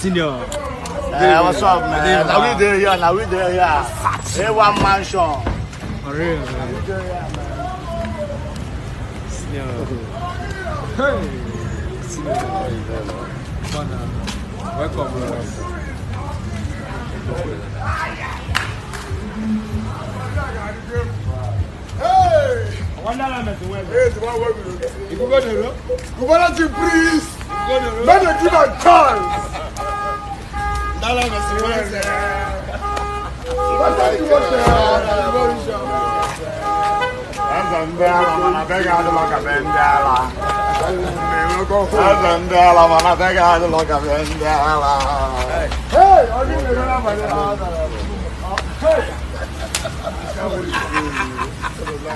Senior. What's up, man? Now we there here. Now we there here. A1 mansion. For real, man. Senior. Hey. Senior. Welcome, bro. Hey! Governor, please. Let them give a chance.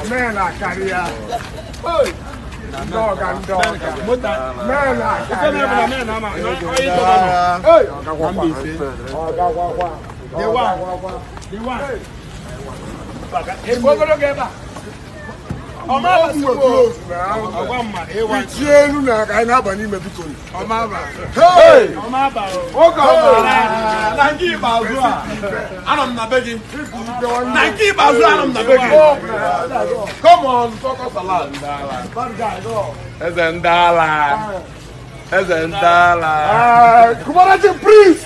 Man, I carry out. Dog and dog. Man, I carry out. Come on, focus a lot. Come on, please.